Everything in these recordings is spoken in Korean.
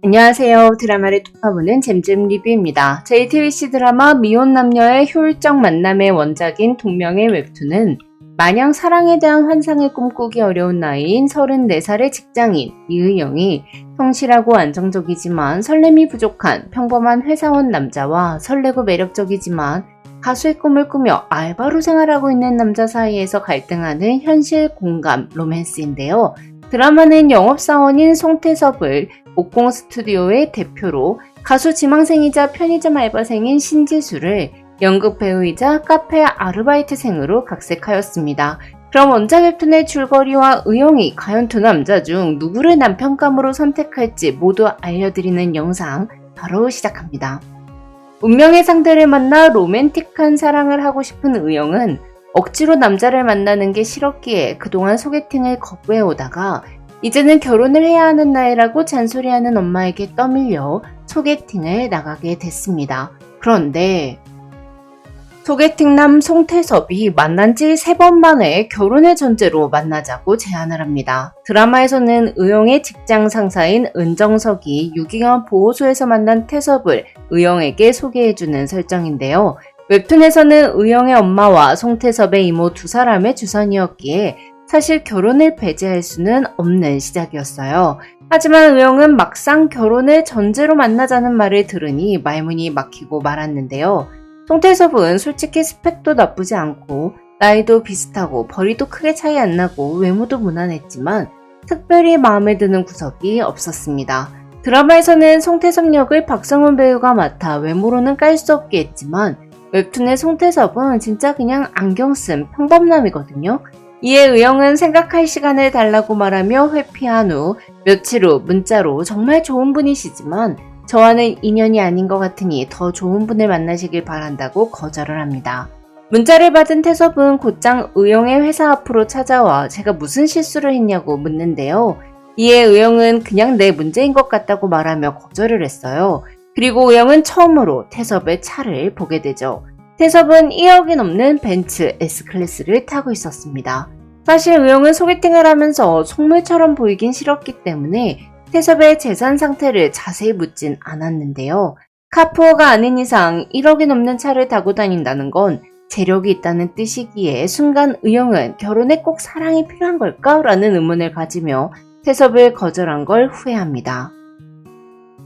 안녕하세요. 드라마를 톱파보는 잼잼 리뷰입니다. JTBC 드라마 미혼 남녀의 효율적 만남의 원작인 동명의 웹툰은 마냥 사랑에 대한 환상을 꿈꾸기 어려운 나이인 34살의 직장인 이의영이 성실하고 안정적이지만 설렘이 부족한 평범한 회사원 남자와 설레고 매력적이지만 가수의 꿈을 꾸며 알바로 생활하고 있는 남자 사이에서 갈등하는 현실 공감 로맨스인데요. 드라마는 영업사원인 송태섭을 목공 스튜디오의 대표로 가수 지망생이자 편의점 알바생인 신지수를 연극 배우이자 카페 아르바이트생으로 각색하였습니다. 그럼 원작 웹툰의 줄거리와 의영이 과연 두 남자 중 누구를 남편감으로 선택할지 모두 알려드리는 영상 바로 시작합니다. 운명의 상대를 만나 로맨틱한 사랑을 하고 싶은 의영은 억지로 남자를 만나는 게 싫었기에 그동안 소개팅을 거부해오다가 이제는 결혼을 해야 하는 나이라고 잔소리하는 엄마에게 떠밀려 소개팅을 나가게 됐습니다. 그런데 소개팅남 송태섭이 만난 지 3번 만에 결혼의 전제로 만나자고 제안을 합니다. 드라마에서는 의영의 직장 상사인 은정석이 유기견 보호소에서 만난 태섭을 의영에게 소개해주는 설정인데요. 웹툰에서는 의영의 엄마와 송태섭의 이모 두 사람의 주선이었기에 사실 결혼을 배제할 수는 없는 시작이었어요. 하지만 의영은 막상 결혼을 전제로 만나자는 말을 들으니 말문이 막히고 말았는데요. 송태섭은 솔직히 스펙도 나쁘지 않고 나이도 비슷하고 벌이도 크게 차이 안 나고 외모도 무난했지만 특별히 마음에 드는 구석이 없었습니다. 드라마에서는 송태섭 역을 박성훈 배우가 맡아 외모로는 깔 수 없게 했지만 웹툰의 송태섭은 진짜 그냥 안경 쓴 평범남이거든요. 이에 의영은 생각할 시간을 달라고 말하며 회피한 후 며칠 후 문자로 정말 좋은 분이시지만 저와는 인연이 아닌 것 같으니 더 좋은 분을 만나시길 바란다고 거절을 합니다. 문자를 받은 태섭은 곧장 의영의 회사 앞으로 찾아와 제가 무슨 실수를 했냐고 묻는데요. 이에 의영은 그냥 내 문제인 것 같다고 말하며 거절을 했어요. 그리고 의영은 처음으로 태섭의 차를 보게 되죠. 태섭은 1억이 넘는 벤츠 S클래스를 타고 있었습니다. 사실 의영은 소개팅을 하면서 속물처럼 보이긴 싫었기 때문에 태섭의 재산 상태를 자세히 묻진 않았는데요. 카푸어가 아닌 이상 1억이 넘는 차를 타고 다닌다는 건 재력이 있다는 뜻이기에 순간 의영은 결혼에 꼭 사랑이 필요한 걸까? 라는 의문을 가지며 태섭을 거절한 걸 후회합니다.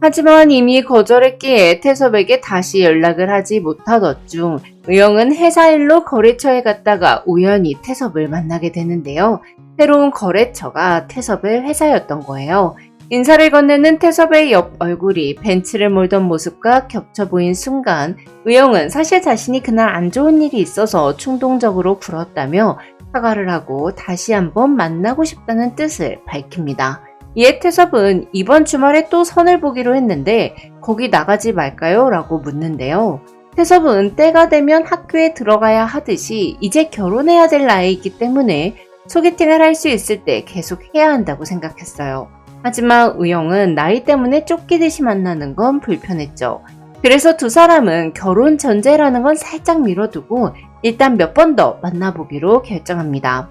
하지만 이미 거절했기에 태섭에게 다시 연락을 하지 못하던 중 의영은 회사 일로 거래처에 갔다가 우연히 태섭을 만나게 되는데요. 새로운 거래처가 태섭의 회사였던 거예요. 인사를 건네는 태섭의 옆 얼굴이 벤츠를 몰던 모습과 겹쳐 보인 순간 의영은 사실 자신이 그날 안 좋은 일이 있어서 충동적으로 굴었다며 사과를 하고 다시 한번 만나고 싶다는 뜻을 밝힙니다. 이에 태섭은 이번 주말에 또 선을 보기로 했는데 거기 나가지 말까요? 라고 묻는데요. 태섭은 때가 되면 학교에 들어가야 하듯이 이제 결혼해야 될 나이이기 때문에 소개팅을 할 수 있을 때 계속 해야 한다고 생각했어요. 하지만 의영은 나이 때문에 쫓기듯이 만나는 건 불편했죠. 그래서 두 사람은 결혼 전제라는 건 살짝 미뤄두고 일단 몇 번 더 만나보기로 결정합니다.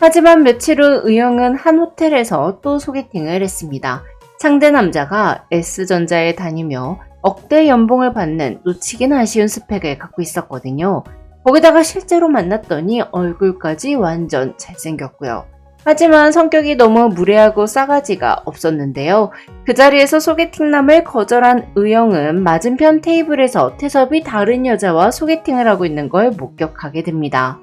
하지만 며칠 후 의영은 한 호텔에서 또 소개팅을 했습니다. 상대 남자가 S전자에 다니며 억대 연봉을 받는 놓치긴 아쉬운 스펙을 갖고 있었거든요. 거기다가 실제로 만났더니 얼굴까지 완전 잘생겼고요. 하지만 성격이 너무 무례하고 싸가지가 없었는데요. 그 자리에서 소개팅남을 거절한 의영은 맞은편 테이블에서 태섭이 다른 여자와 소개팅을 하고 있는 걸 목격하게 됩니다.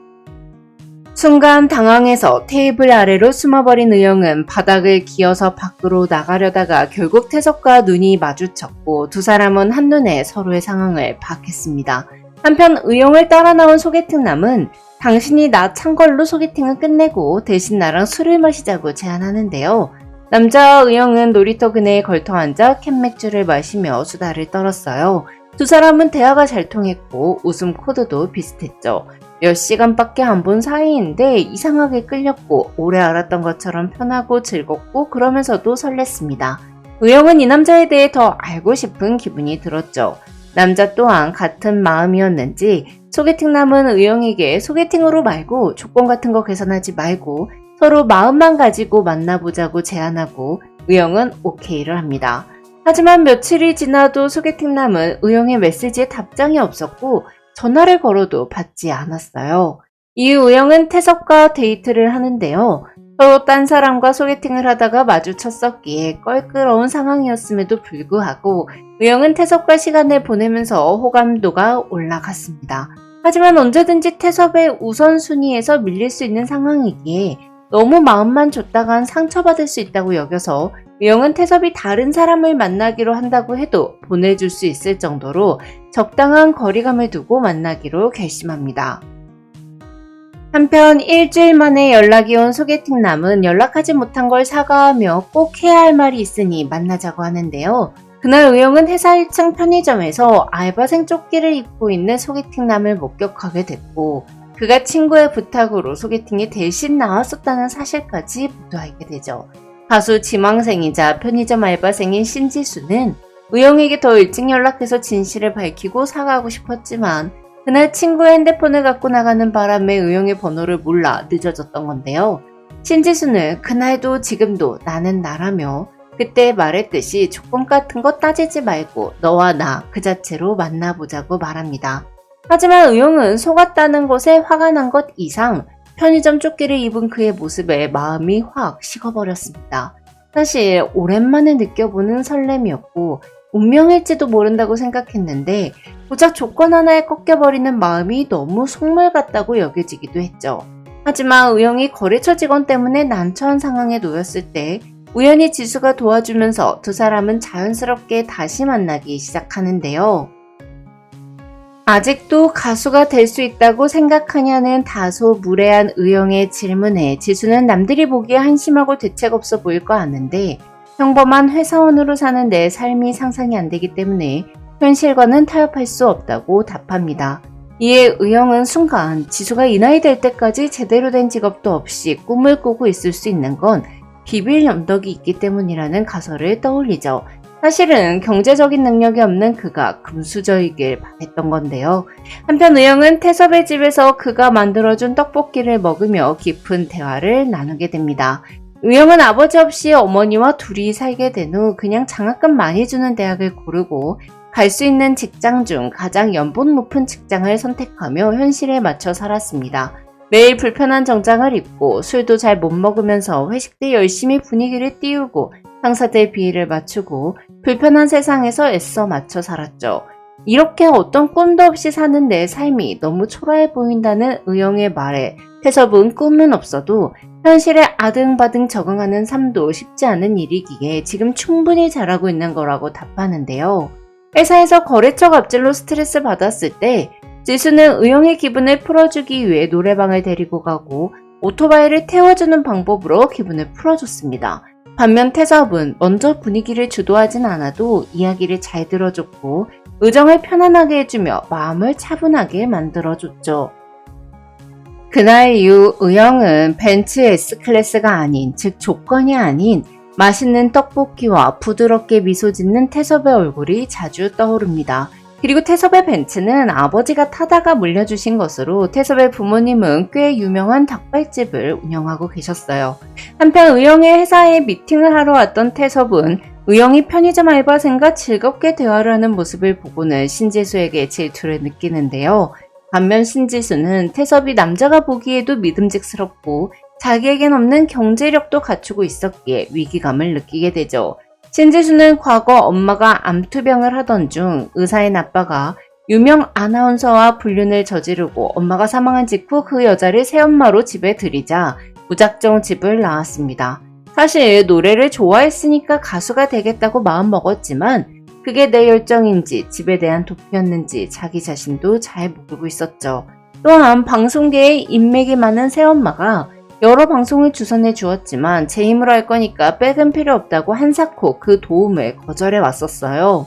순간 당황해서 테이블 아래로 숨어버린 의영은 바닥을 기어서 밖으로 나가려다가 결국 태섭과 눈이 마주쳤고 두 사람은 한눈에 서로의 상황을 파악했습니다. 한편 의영을 따라 나온 소개팅남은 당신이 나 찬 걸로 소개팅은 끝내고 대신 나랑 술을 마시자고 제안하는데요. 남자와 의영은 놀이터 그네에 걸터 앉아 캔맥주를 마시며 수다를 떨었어요. 두 사람은 대화가 잘 통했고 웃음 코드도 비슷했죠. 몇 시간밖에 안 본 사이인데 이상하게 끌렸고 오래 알았던 것처럼 편하고 즐겁고 그러면서도 설렜습니다. 의영은 이 남자에 대해 더 알고 싶은 기분이 들었죠. 남자 또한 같은 마음이었는지 소개팅남은 의영에게 소개팅으로 말고 조건 같은 거 계산하지 말고 서로 마음만 가지고 만나보자고 제안하고 의영은 오케이를 합니다. 하지만 며칠이 지나도 소개팅남은 의영의 메시지에 답장이 없었고 전화를 걸어도 받지 않았어요. 이후 의영은 태섭과 데이트를 하는데요. 서로 딴 사람과 소개팅을 하다가 마주쳤었기에 껄끄러운 상황이었음에도 불구하고 의영은 태섭과 시간을 보내면서 호감도가 올라갔습니다. 하지만 언제든지 태섭의 우선순위에서 밀릴 수 있는 상황이기에 너무 마음만 줬다간 상처받을 수 있다고 여겨서 의영은 태섭이 다른 사람을 만나기로 한다고 해도 보내줄 수 있을 정도로 적당한 거리감을 두고 만나기로 결심합니다. 한편 일주일 만에 연락이 온 소개팅남은 연락하지 못한 걸 사과하며 꼭 해야 할 말이 있으니 만나자고 하는데요. 그날 의영은 회사 1층 편의점에서 알바생 조끼를 입고 있는 소개팅남을 목격하게 됐고 그가 친구의 부탁으로 소개팅에 대신 나왔었다는 사실까지 모두 알게 되죠. 가수 지망생이자 편의점 알바생인 신지수는 의영에게 더 일찍 연락해서 진실을 밝히고 사과하고 싶었지만 그날 친구의 핸드폰을 갖고 나가는 바람에 의영의 번호를 몰라 늦어졌던 건데요. 신지수는 그날도 지금도 나는 나라며 그때 말했듯이 조건 같은 거 따지지 말고 너와 나 그 자체로 만나보자고 말합니다. 하지만 의영은 속았다는 것에 화가 난 것 이상 편의점 조끼를 입은 그의 모습에 마음이 확 식어버렸습니다. 사실 오랜만에 느껴보는 설렘이었고 운명일지도 모른다고 생각했는데 고작 조건 하나에 꺾여버리는 마음이 너무 속물 같다고 여겨지기도 했죠. 하지만 의영이 거래처 직원 때문에 난처한 상황에 놓였을 때 우연히 지수가 도와주면서 두 사람은 자연스럽게 다시 만나기 시작하는데요. 아직도 가수가 될 수 있다고 생각하냐는 다소 무례한 의영의 질문에 지수는 남들이 보기에 한심하고 대책 없어 보일 거 아는데 평범한 회사원으로 사는 내 삶이 상상이 안 되기 때문에 현실과는 타협할 수 없다고 답합니다. 이에 의영은 순간 지수가 이 나이 될 때까지 제대로 된 직업도 없이 꿈을 꾸고 있을 수 있는 건 비빌 염덕이 있기 때문이라는 가설을 떠올리죠. 사실은 경제적인 능력이 없는 그가 금수저이길 바랬던 건데요. 한편 의영은 태섭의 집에서 그가 만들어준 떡볶이를 먹으며 깊은 대화를 나누게 됩니다. 의영은 아버지 없이 어머니와 둘이 살게 된 후 그냥 장학금 많이 주는 대학을 고르고 갈 수 있는 직장 중 가장 연봉 높은 직장을 선택하며 현실에 맞춰 살았습니다. 매일 불편한 정장을 입고 술도 잘 못 먹으면서 회식 때 열심히 분위기를 띄우고 상사들 비위를 맞추고 불편한 세상에서 애써 맞춰 살았죠. 이렇게 어떤 꿈도 없이 사는 내 삶이 너무 초라해 보인다는 의영의 말에 태섭은 꿈은 없어도 현실에 아등바등 적응하는 삶도 쉽지 않은 일이기에 지금 충분히 잘하고 있는 거라고 답하는데요. 회사에서 거래처 갑질로 스트레스 받았을 때 지수는 의영의 기분을 풀어주기 위해 노래방을 데리고 가고 오토바이를 태워주는 방법으로 기분을 풀어줬습니다. 반면 태섭은 먼저 분위기를 주도하진 않아도 이야기를 잘 들어줬고 의정을 편안하게 해주며 마음을 차분하게 만들어줬죠. 그날 이후 의영은 벤츠 S클래스가 아닌, 즉 조건이 아닌 맛있는 떡볶이와 부드럽게 미소 짓는 태섭의 얼굴이 자주 떠오릅니다. 그리고 태섭의 벤츠는 아버지가 타다가 물려주신 것으로 태섭의 부모님은 꽤 유명한 닭발집을 운영하고 계셨어요. 한편 의영의 회사에 미팅을 하러 왔던 태섭은 의영이 편의점 알바생과 즐겁게 대화를 하는 모습을 보고는 신지수에게 질투를 느끼는데요. 반면 신지수는 태섭이 남자가 보기에도 믿음직스럽고 자기에겐 없는 경제력도 갖추고 있었기에 위기감을 느끼게 되죠. 신지수는 과거 엄마가 암투병을 하던 중 의사인 아빠가 유명 아나운서와 불륜을 저지르고 엄마가 사망한 직후 그 여자를 새엄마로 집에 들이자 무작정 집을 나왔습니다. 사실 노래를 좋아했으니까 가수가 되겠다고 마음먹었지만 그게 내 열정인지 집에 대한 도피였는지 자기 자신도 잘 모르고 있었죠. 또한 방송계에 인맥이 많은 새엄마가 여러 방송을 주선해 주었지만 제 힘으로 할 거니까 백은 필요 없다고 한사코 그 도움을 거절해 왔었어요.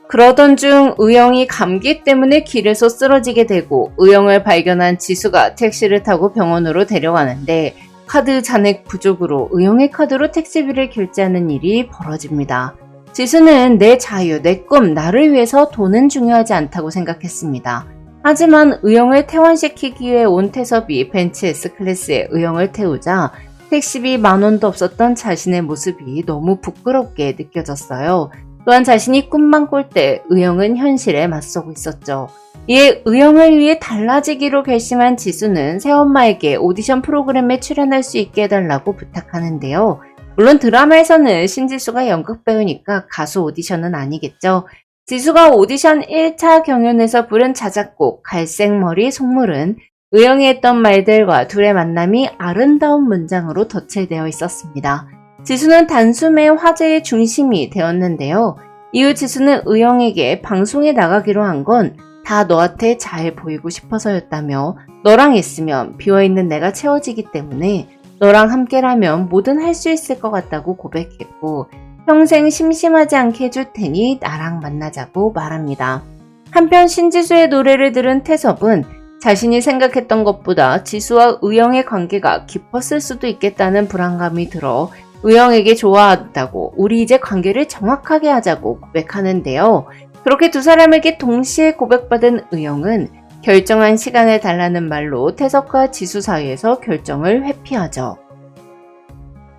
그러던 중 의영이 감기 때문에 길에서 쓰러지게 되고 의영을 발견한 지수가 택시를 타고 병원으로 데려가는데 카드 잔액 부족으로 의영의 카드로 택시비를 결제하는 일이 벌어집니다. 지수는 내 자유, 내 꿈, 나를 위해서 돈은 중요하지 않다고 생각했습니다. 하지만 의영을 퇴원시키기 위해 온 태섭이 벤츠 S클래스에 의영을 태우자 택시비 10,000원도 없었던 자신의 모습이 너무 부끄럽게 느껴졌어요. 또한 자신이 꿈만 꿀 때 의영은 현실에 맞서고 있었죠. 이에 의영을 위해 달라지기로 결심한 지수는 새엄마에게 오디션 프로그램에 출연할 수 있게 해달라고 부탁하는데요. 물론 드라마에서는 신지수가 연극배우니까 가수 오디션은 아니겠죠. 지수가 오디션 1차 경연에서 부른 자작곡 갈색머리 속물은 의영이 했던 말들과 둘의 만남이 아름다운 문장으로 덧칠되어 있었습니다. 지수는 단숨에 화제의 중심이 되었는데요. 이후 지수는 의영에게 방송에 나가기로 한 건 다 너한테 잘 보이고 싶어서였다며 너랑 있으면 비어있는 내가 채워지기 때문에 너랑 함께라면 뭐든 할 수 있을 것 같다고 고백했고 평생 심심하지 않게 해줄 테니 나랑 만나자고 말합니다. 한편 신지수의 노래를 들은 태섭은 자신이 생각했던 것보다 지수와 의영의 관계가 깊었을 수도 있겠다는 불안감이 들어 의영에게 좋아한다고 우리 이제 관계를 정확하게 하자고 고백하는데요. 그렇게 두 사람에게 동시에 고백받은 의영은 결정한 시간을 달라는 말로 태섭과 지수 사이에서 결정을 회피하죠.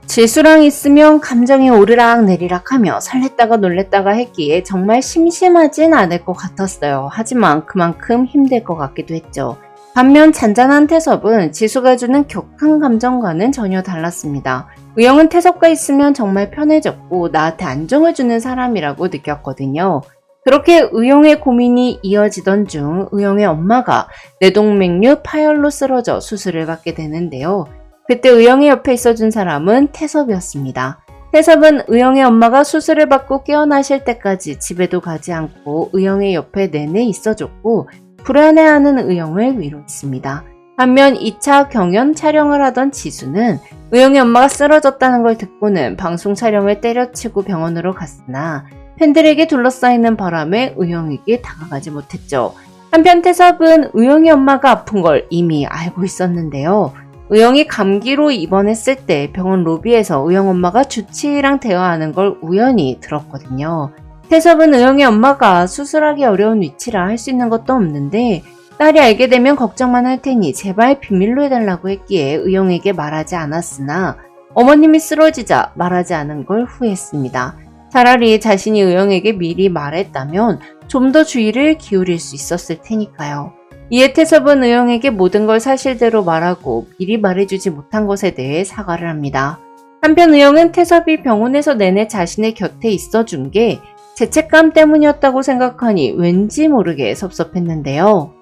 지수랑 있으면 감정이 오르락 내리락 하며 설렜다가 놀랬다가 했기에 정말 심심하진 않을 것 같았어요. 하지만 그만큼 힘들 것 같기도 했죠. 반면 잔잔한 태섭은 지수가 주는 격한 감정과는 전혀 달랐습니다. 의영은 태섭과 있으면 정말 편해졌고 나한테 안정을 주는 사람이라고 느꼈거든요. 그렇게 의영의 고민이 이어지던 중 의영의 엄마가 뇌동맥류 파열로 쓰러져 수술을 받게 되는데요. 그때 의영의 옆에 있어준 사람은 태섭이었습니다. 태섭은 의영의 엄마가 수술을 받고 깨어나실 때까지 집에도 가지 않고 의영의 옆에 내내 있어줬고 불안해하는 의영을 위로했습니다. 반면 2차 경연 촬영을 하던 지수는 의영의 엄마가 쓰러졌다는 걸 듣고는 방송 촬영을 때려치고 병원으로 갔으나 팬들에게 둘러싸이는 바람에 의영에게 다가가지 못했죠. 한편 태섭은 의영의 엄마가 아픈 걸 이미 알고 있었는데요. 의영이 감기로 입원했을 때 병원 로비에서 의영 엄마가 주치의랑 대화하는 걸 우연히 들었거든요. 태섭은 의영의 엄마가 수술하기 어려운 위치라 할 수 있는 것도 없는데 딸이 알게 되면 걱정만 할 테니 제발 비밀로 해달라고 했기에 의영에게 말하지 않았으나 어머님이 쓰러지자 말하지 않은 걸 후회했습니다. 차라리 자신이 의영에게 미리 말했다면 좀 더 주의를 기울일 수 있었을 테니까요. 이에 태섭은 의영에게 모든 걸 사실대로 말하고 미리 말해주지 못한 것에 대해 사과를 합니다. 한편 의영은 태섭이 병원에서 내내 자신의 곁에 있어준 게 죄책감 때문이었다고 생각하니 왠지 모르게 섭섭했는데요.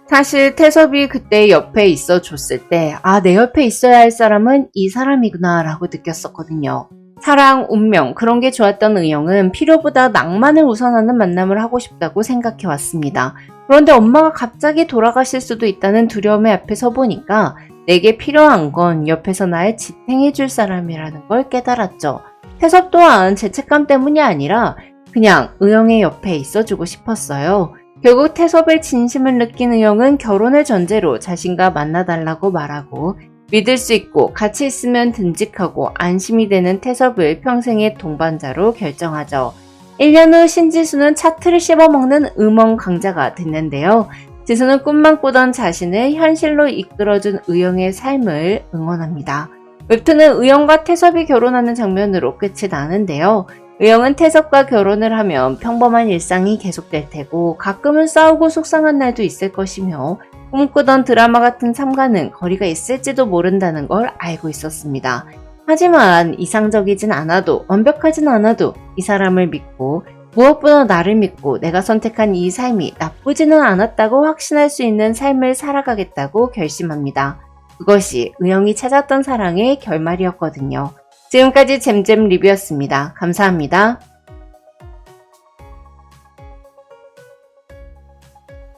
사실 태섭이 그때 옆에 있어줬을 때 내 옆에 있어야 할 사람은 이 사람이구나 라고 느꼈었거든요. 사랑, 운명 그런 게 좋았던 의영은 필요보다 낭만을 우선하는 만남을 하고 싶다고 생각해왔습니다. 그런데 엄마가 갑자기 돌아가실 수도 있다는 두려움에 앞에 서보니까 내게 필요한 건 옆에서 날 지탱해줄 사람이라는 걸 깨달았죠. 태섭 또한 죄책감 때문이 아니라 그냥 의영의 옆에 있어주고 싶었어요. 결국 태섭의 진심을 느낀 의영은 결혼을 전제로 자신과 만나달라고 말하고 믿을 수 있고 같이 있으면 듬직하고 안심이 되는 태섭을 평생의 동반자로 결정하죠. 1년 후 신지수는 차트를 씹어먹는 음원 강자가 됐는데요. 지수는 꿈만 꾸던 자신을 현실로 이끌어준 의영의 삶을 응원합니다. 웹툰은 의영과 태섭이 결혼하는 장면으로 끝이 나는데요. 의영은 태섭과 결혼을 하면 평범한 일상이 계속될 테고 가끔은 싸우고 속상한 날도 있을 것이며 꿈꾸던 드라마 같은 삶과는 거리가 있을지도 모른다는 걸 알고 있었습니다. 하지만 이상적이진 않아도 완벽하진 않아도 이 사람을 믿고 무엇보다 나를 믿고 내가 선택한 이 삶이 나쁘지는 않았다고 확신할 수 있는 삶을 살아가겠다고 결심합니다. 그것이 의영이 찾았던 사랑의 결말이었거든요. 지금까지 잼잼 리뷰였습니다. 감사합니다.